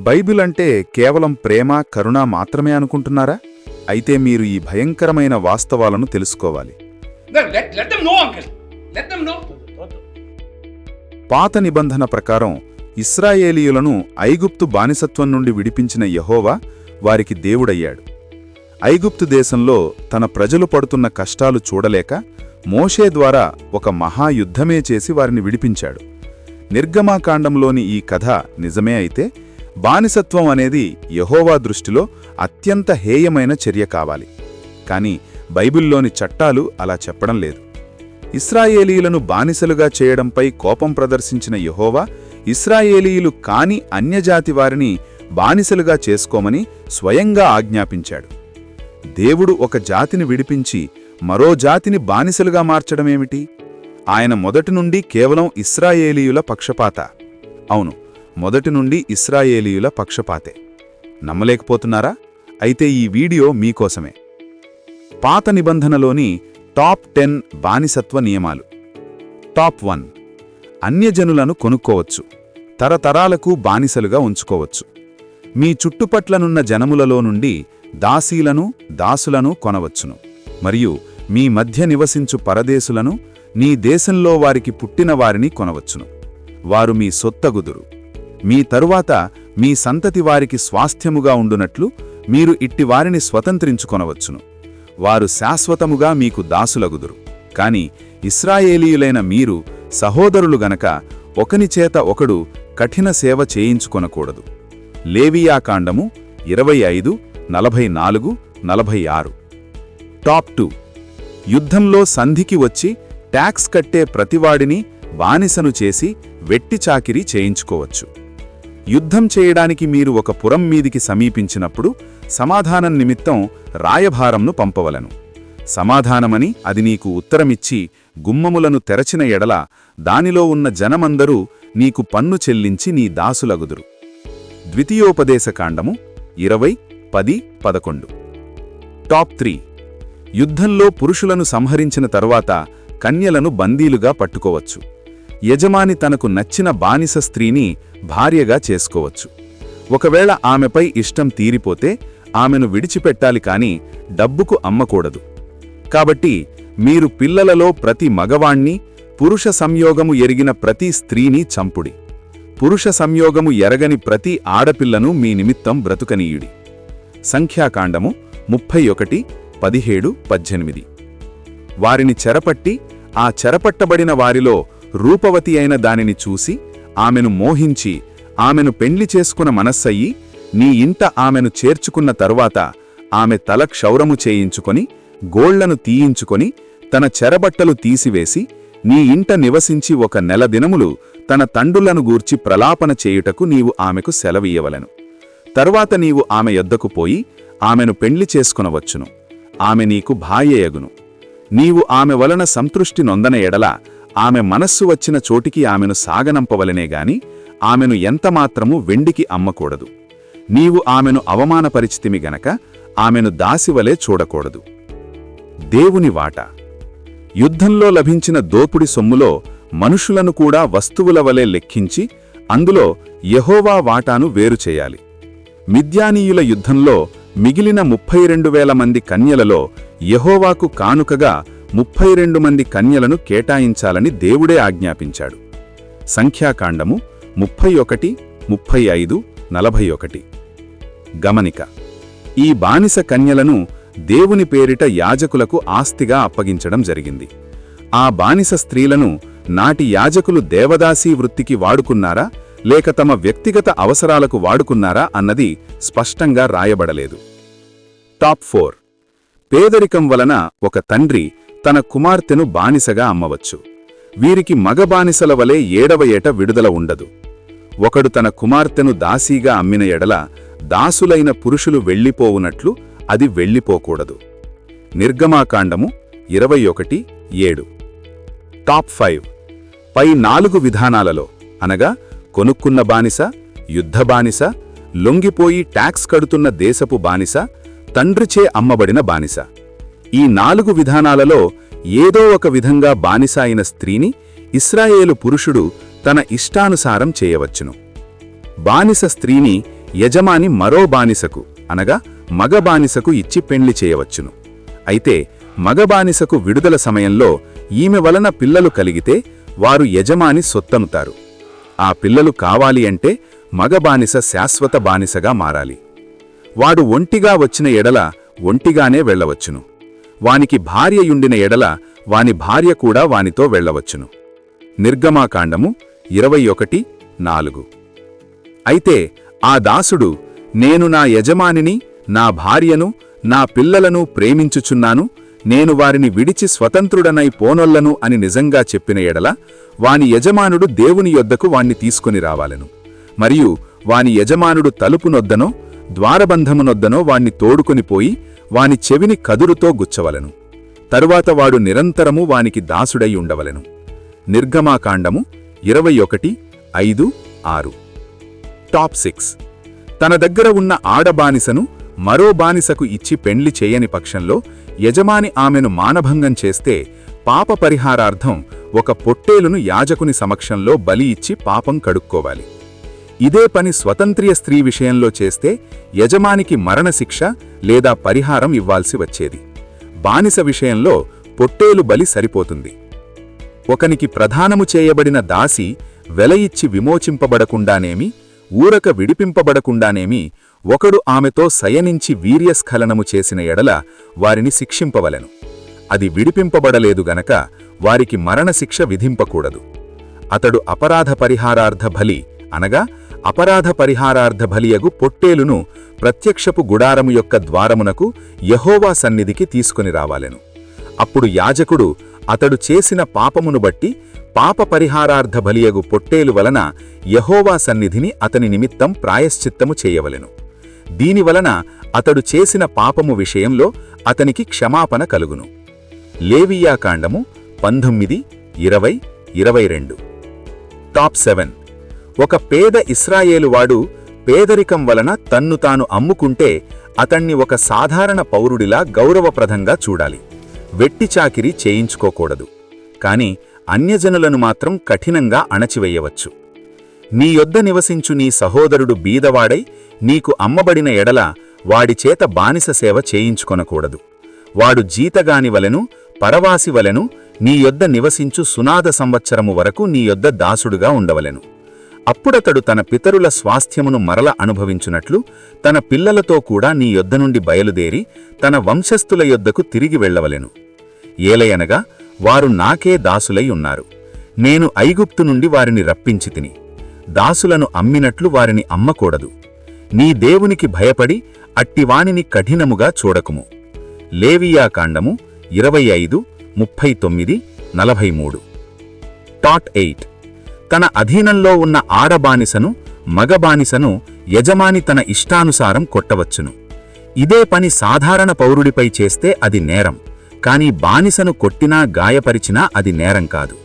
Bible అంటే కేవలం ప్రేమ, కరుణ మాత్రమే అనుకుంటున్నారా? అయితే మీరు ఈ భయంకరమైన వాస్తవాలను తెలుసుకోవాలి. Let them know, uncle. Let them know. పాత నిబంధన ప్రకారం ఇశ్రాయేలీయులను ఐగుప్తు బానిసత్వం నుండి విడిపించిన యెహోవా వారికి దేవుడయ్యాడు. ఐగుప్తు దేశంలో తన ప్రజలు పడుతున్న కష్టాలు చూడలేక మోషే ద్వారా ఒక మహాయుద్ధమే చేసి వారిని విడిపించాడు. నిర్గమాకాండంలోని ఈ కథ నిజమే అయితే, బానిసత్వం అనేది యెహోవా దృష్టిలో అత్యంత హేయమైన చర్య కావాలి. కాని బైబిల్లోని చట్టాలు అలా చెప్పడం లేదు. ఇశ్రాయేలీయులను బానిసలుగా చేయడంపై కోపం ప్రదర్శించిన యెహోవా ఇశ్రాయేలీయులు కాని అన్యజాతి వారిని బానిసలుగా చేసుకోమని స్వయంగా ఆజ్ఞాపించాడు. దేవుడు ఒక జాతిని విడిపించి మరో జాతిని బానిసలుగా మార్చడమేమిటి? ఆయన మొదటి నుండి కేవలం ఇశ్రాయేలీయుల పక్షపాత. అవును, మొదటి నుండి ఇశ్రాయేలీయుల పక్షపాతే. నమ్మలేకపోతున్నారా? అయితే ఈ వీడియో మీకోసమే. పాత నిబంధనలోని టాప్ 10 బానిసత్వ నియమాలు. టాప్ 1. అన్యజనులను కొనుక్కోవచ్చు, తరతరాలకు బానిసలుగా ఉంచుకోవచ్చు. మీ చుట్టుపట్లనున్న జనములలో నుండి దాసీలను, దాసులను కొనవచ్చును. మరియు మీ మధ్య నివసించు పరదేశులను, నీ దేశంలో వారికి పుట్టిన వారిని కొనవచ్చును. వారు మీ సొత్తగుదురు. మీ తరువాత మీ సంతతి వారికి స్వాస్థ్యముగా ఉండునట్లు మీరు ఇట్టివారిని స్వతంత్రించుకొనవచ్చును. వారు శాశ్వతముగా మీకు దాసులగుదురు. కాని ఇశ్రాయేలీయులైన మీరు సహోదరులు గనక ఒకనిచేత ఒకడు కఠిన సేవ చేయించుకొనకూడదు. లేవియాకాండము 25, 44, 46. టాప్ 2. యుద్ధంలో సంధికి వచ్చి ట్యాక్స్ కట్టే ప్రతివాడిని బానిసను చేసి వెట్టిచాకిరీ చేయించుకోవచ్చు. యుద్ధం చేయడానికి మీరు ఒక పురం మీదికి సమీపించినప్పుడు సమాధానం నిమిత్తం రాయభారంను పంపవలను. సమాధానమని అది నీకు ఉత్తరమిచ్చి గుమ్మములను తెరచిన ఎడల దానిలో ఉన్న జనమందరూ నీకు పన్ను చెల్లించి నీ దాసులగుదురు. ద్వితీయోపదేశకాండము 20, 10, 11. టాప్ 3. యుద్ధంలో పురుషులను సంహరించిన తరువాత కన్యలను బందీలుగా పట్టుకోవచ్చు. యజమాని తనకు నచ్చిన బానిస స్త్రీని భార్యగా చేసుకోవచ్చు. ఒకవేళ ఆమెపై ఇష్టం తీరిపోతే ఆమెను విడిచిపెట్టాలి కాని డబ్బుకు అమ్మకూడదు. కాబట్టి మీరు పిల్లలలో ప్రతి మగవాణ్ణి, పురుష సంయోగము ఎరిగిన ప్రతి స్త్రీని చంపుడి. పురుష సంయోగము ఎరగని ప్రతి ఆడపిల్లను మీ నిమిత్తం బ్రతుకనీయుడి. సంఖ్యాకాండము 31, 17, 18. వారిని చెరపట్టి ఆ చెరపట్టబడిన వారిలో రూపవతి అయిన దానిని చూసి ఆమెను మోహించి ఆమెను పెండ్లి చేసుకున్న మనస్సయ్యి నీ ఇంట ఆమెను చేర్చుకున్న తరువాత ఆమె తల క్షౌరము చేయించుకొని గోళ్లను తీయించుకొని తన చెరబట్టలు తీసివేసి నీ ఇంట నివసించి 1 నెల దినములు తన తండ్రులను గూర్చి ప్రలాపన చేయుటకు నీవు ఆమెకు సెలవీయవలెను. తరువాత నీవు ఆమె యొద్దకు పోయి ఆమెను పెండ్లి చేసుకునవచ్చును. ఆమె నీకు భార్యయగును. నీవు ఆమె వలన సంతృష్టి నొందన ఎడల ఆమె మనస్సు వచ్చిన చోటికి ఆమెను సాగనంపవలనేగాని ఆమెను ఎంతమాత్రము వెండికి అమ్మకూడదు. నీవు ఆమెను అవమానపరిచితిమి గనక ఆమెను దాసివలే చూడకూడదు. దేవుని వాట. యుద్ధంలో లభించిన దోపుడి సొమ్ములో మనుషులను కూడా వస్తువుల వలె లెక్కించి అందులో యెహోవా వాటాను వేరుచేయాలి. మిద్యానీయుల యుద్ధంలో మిగిలిన 32,000 మంది కన్యలలో యెహోవాకు కానుకగా 32 మంది కన్యలను కేటాయించాలని దేవుడే ఆజ్ఞాపించాడు. సంఖ్యాకాండము 31, 35, 41. గమనిక. ఈ బానిస కన్యలను దేవుని పేరిట యాజకులకు ఆస్తిగా అప్పగించడం జరిగింది. ఆ బానిస స్త్రీలను నాటి యాజకులు దేవదాసీ వృత్తికి వాడుకున్నారా లేక తమ వ్యక్తిగత అవసరాలకు వాడుకున్నారా అన్నది స్పష్టంగా రాయబడలేదు. టాప్ 4. పేదరికం వలన ఒక తండ్రి తన కుమార్తెను బానిసగా అమ్మవచ్చు. వీరికి మగ బానిసల వలె 7వ ఏట విడుదల ఉండదు. ఒకడు తన కుమార్తెను దాసీగా అమ్మిన ఎడల దాసులైన పురుషులు వెళ్ళిపోవునట్లు అది వెళ్ళిపోకూడదు. నిర్గమాకాండము 21, 7. టాప్ 5. పై 4 విధానాలలో అనగా కొనుక్కున్న బానిస, యుద్ధ బానిస, లొంగిపోయి ట్యాక్స్ కడుతున్న దేశపు బానిస, తండ్రిచే అమ్మబడిన బానిస, ఈ 4 విధానాలలో ఏదో ఒక విధంగా బానిస అయిన స్త్రీని ఇశ్రాయేలు పురుషుడు తన ఇష్టానుసారం చేయవచ్చును. బానిస స్త్రీని యజమాని మరో బానిసకు అనగా మగ బానిసకు ఇచ్చి పెండ్లి చేయవచ్చును. అయితే మగ బానిసకు విడుదల సమయంలో ఈమె వలన పిల్లలు కలిగితే వారు యజమాని సొత్తనుతారు. ఆ పిల్లలు కావాలి అంటే మగ బానిస శాశ్వత బానిసగా మారాలి. వాడు ఒంటిగా వచ్చిన ఎడల ఒంటిగానే వెళ్లవచ్చును. వానికి భార్యయుండిన ఎడల వాని భార్య కూడా వానితో వెళ్లవచ్చును. నిర్గమాకాండము 21:4. అయితే ఆ దాసుడు, నేను నా యజమానిని, నా భార్యను, నా పిల్లలను ప్రేమించుచున్నాను, నేను వారిని విడిచి స్వతంత్రుడనై పోనొల్లను అని నిజంగా చెప్పిన ఎడల వాని యజమానుడు దేవుని యొద్దకు వాణ్ణి తీసుకుని రావాలెను. మరియు వాని యజమానుడు తలుపునొద్దనో ద్వారబంధమునొద్దనో వాణ్ణి తోడుకొనిపోయి వాని చెవిని కదురుతో గుచ్చవలెను. తరువాత వాడు నిరంతరము వానికి దాసుడై ఉండవలెను. నిర్గమాకాండము 21:5-6. టాప్ 6. తన దగ్గర ఉన్న ఆడబానిసను మరో బానిసకు ఇచ్చి పెండ్లి చేయని పక్షంలో యజమాని ఆమెను మానభంగం చేస్తే పాప పరిహారార్థం ఒక పొట్టేలును యాజకుని సమక్షంలో బలి ఇచ్చి పాపం కడుక్కోవాలి. ఇదే పని స్వతంత్ర్య స్త్రీ విషయంలో చేస్తే యజమానికి మరణశిక్ష లేదా పరిహారం ఇవ్వాల్సి వచ్చేది. బానిస విషయంలో పొట్టేలు బలి సరిపోతుంది. ఒకనికి ప్రదానము చేయబడిన దాసి వెల ఇచ్చి విమోచింపబడకుండానేమి ఊరక విడిపింపబడకుండానేమి ఒకడు ఆమెతో శయనించి వీర్యస్ఖలనము చేసిన ఎడల వారిని శిక్షింపవలెను. అది విడిపింపబడలేదు గనక వారికి మరణశిక్ష విధింపకూడదు. అతడు అపరాధ పరిహారార్థ బలి అనగా అపరాధ పరిహారార్థ బలియగు పొట్టేలును ప్రత్యక్షపు గుడారము యొక్క ద్వారమునకు యెహోవా సన్నిధికి తీసుకుని రావాలెను. అప్పుడు యాజకుడు అతడు చేసిన పాపమును బట్టి పాప పరిహారార్థ బలియగు పొట్టేలు వలన యెహోవా సన్నిధిని అతని నిమిత్తం ప్రాయశ్చిత్తము చేయవలెను. దీనివలన అతడు చేసిన పాపము విషయంలో అతనికి క్షమాపణ కలుగును. లేవియాకాండము 19:20-22. టాప్ 7. ఒక పేద ఇశ్రాయేలువాడు పేదరికం వలన తన్ను తాను అమ్ముకుంటే అతణ్ణి ఒక సాధారణ పౌరుడిలా గౌరవప్రదంగా చూడాలి. వెట్టిచాకిరీ చేయించుకోకూడదు. కాని అన్యజనులను మాత్రం కఠినంగా అణచివేయవచ్చు. నీ యొద్ద నివసించు నీ సహోదరుడు బీదవాడై నీకు అమ్మబడిన ఎడల వాడిచేత బానిస సేవ చేయించుకొనకూడదు. వాడు జీతగాని వలెను పరవాసి వలెను నీ యొద్ద నివసించు సునాద సంవత్సరము వరకు నీ యొద్ద దాసుడుగా ఉండవలెను. అప్పుడతడు తన పితరుల స్వాస్థ్యమును మరల అనుభవించునట్లు తన పిల్లలతో కూడా నీ యొద్ద నుండి బయలుదేరి తన వంశస్థుల యొద్దకు తిరిగి వెళ్లవలెను. ఏలయనగా వారు నాకే దాసులై ఉన్నారు. నేను ఐగుప్తు నుండి వారిని రప్పించితిని. దాసులను అమ్మినట్లు వారిని అమ్మకూడదు. నీ దేవునికి భయపడి అట్టివానిని కఠినముగా చూడకుము. లేవియాకాండము 25:39-43. టాట్ 8. తన అధీనంలో ఉన్న ఆడబానిసను మగబానిసను యజమాని తన ఇష్టానుసారం కొట్టవచ్చును. ఇదే పని సాధారణ పౌరుడిపై చేస్తే అది నేరం. కాని బానిసను కొట్టినా గాయపరిచినా అది నేరం కాదు.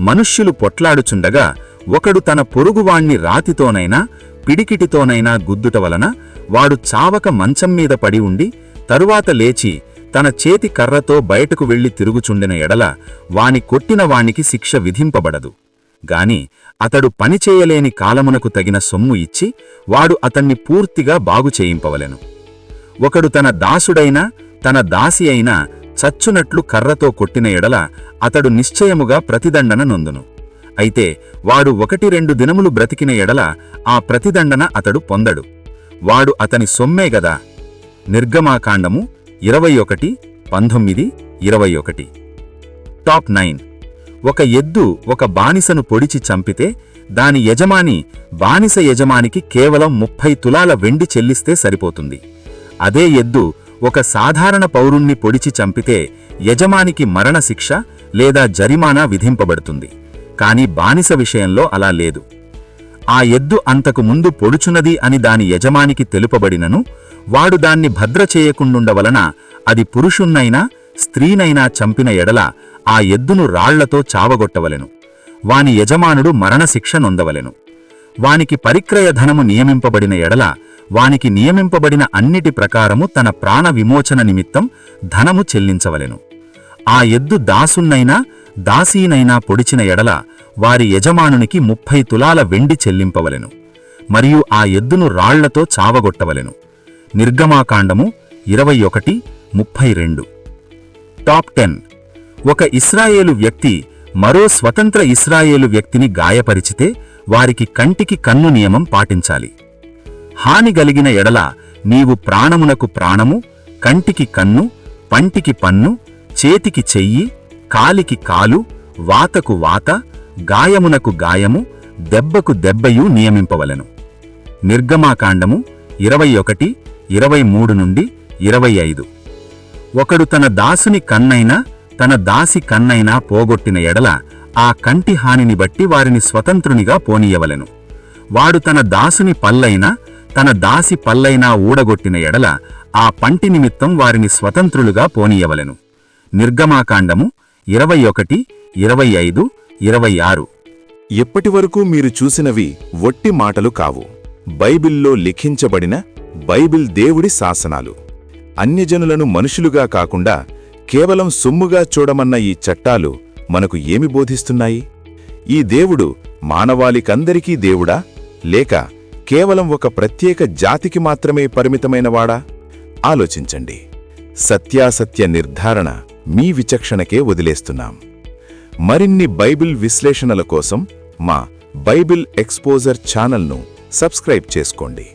మనుష్యులు పొట్లాడుచుండగా ఒకడు తన పొరుగువాణ్ణి రాతితోనైనా పిడికిటితోనైనా గుద్దుట వలన వాడు చావక మంచం మీద పడి ఉండి తరువాత లేచి తన చేతి కర్రతో బయటకు వెళ్లి తిరుగుచుండిన ఎడల వాని కొట్టిన వానికి శిక్ష విధింపబడదు. గాని అతడు పనిచేయలేని కాలమునకు తగిన సొమ్ము ఇచ్చి వాడు అతన్ని పూర్తిగా బాగుచేయింపవలెను. ఒకడు తన దాసుడైనా తన దాసి అయినా చచ్చునట్లు కర్రతో కొట్టిన ఎడల అతడు నిశ్చయముగా ప్రతిదండన నొందును. అయితే వాడు 1-2 దినములు బ్రతికిన ఎడల ఆ ప్రతిదండన అతడు పొందడు. వాడు అతని సొమ్మే గదా. నిర్గమాకాండము 21:19-21. టాప్ 9. ఒక ఎద్దు ఒక బానిసను పొడిచి చంపితే దాని యజమాని బానిస యజమానికి కేవలం 30 తులాల వెండి చెల్లిస్తే సరిపోతుంది. అదే ఎద్దు ఒక సాధారణ పౌరుణ్ణి పొడిచి చంపితే యజమానికి మరణశిక్ష లేదా జరిమానా విధింపబడుతుంది. కాని బానిస విషయంలో అలా లేదు. ఆ ఎద్దు అంతకు ముందు పొడుచున్నది అని దాని యజమానికి తెలుపబడినను వాడు దాన్ని భద్ర చేయకుండుండవలన అది పురుషున్నైనా స్త్రీనైనా చంపిన ఎడల ఆ ఎద్దును రాళ్లతో చావగొట్టవలెను. వాని యజమానుడు మరణశిక్ష నొందవలెను. వానికి పరిక్రయ ధనము నియమింపబడిన ఎడల వానికి నియమింపబడిన అన్నిటి ప్రకారము తన ప్రాణ విమోచన నిమిత్తం ధనము చెల్లించవలెను. ఆ ఎద్దు దాసున్నైనా దాసీనైనా పొడిచిన ఎడల వారి యజమానునికి 30 తులాల వెండి చెల్లింపవలెను. మరియు ఆ ఎద్దును రాళ్లతో చావగొట్టవలెను. నిర్గమాకాండము 21:32. టాప్ 10. ఒక ఇశ్రాయేలు వ్యక్తి మరో స్వతంత్ర ఇశ్రాయేలు వ్యక్తిని గాయపరిచితే వారికి కంటికి కన్ను నియమం పాటించాలి. హాని గలిగిన ఎడల నీవు ప్రాణమునకు ప్రాణము, కంటికి కన్ను, పంటికి పన్ను, చేతికి చెయ్యి, కాలికి కాలు, వాతకు వాత, గాయమునకు గాయము, దెబ్బకు దెబ్బయు నియమింపవలెను. నిర్గమాకాండము 21:23-25. ఒకడు తన దాసుని కన్నైనా తన దాసి కన్నైనా పోగొట్టిన ఎడల ఆ కంటి హానిని బట్టి వారిని స్వతంత్రునిగా పోనీయవలెను. వాడు తన దాసుని పల్లైనా తన దాసి పల్లైనా ఊడగొట్టిన ఎడల ఆ పంటి నిమిత్తం వారిని స్వతంత్రులుగా పోనీయవలెను. నిర్గమాకాండము 21:25-26. ఎప్పటివరకు మీరు చూసినవి ఒట్టి మాటలు కావు, బైబిల్లో లిఖించబడిన బైబిల్ దేవుడి శాసనాలు. అన్యజనులను మనుషులుగా కాకుండా కేవలం సొమ్ముగా చూడమన్న ఈ చట్టాలు మనకు ఏమి బోధిస్తున్నాయి? ఈ దేవుడు మానవాళికందరికీ దేవుడా, లేక కేవలం ఒక ప్రత్యేక జాతికి మాత్రమే పరిమితమైనవాడా? ఆలోచించండి. సత్యాసత్య నిర్ధారణ మీ విచక్షణకే వదిలేస్తున్నాం. మరిన్ని బైబిల్ విశ్లేషణల కోసం మా బైబిల్ ఎక్స్పోజర్ ఛానల్ను సబ్స్క్రైబ్ చేసుకోండి.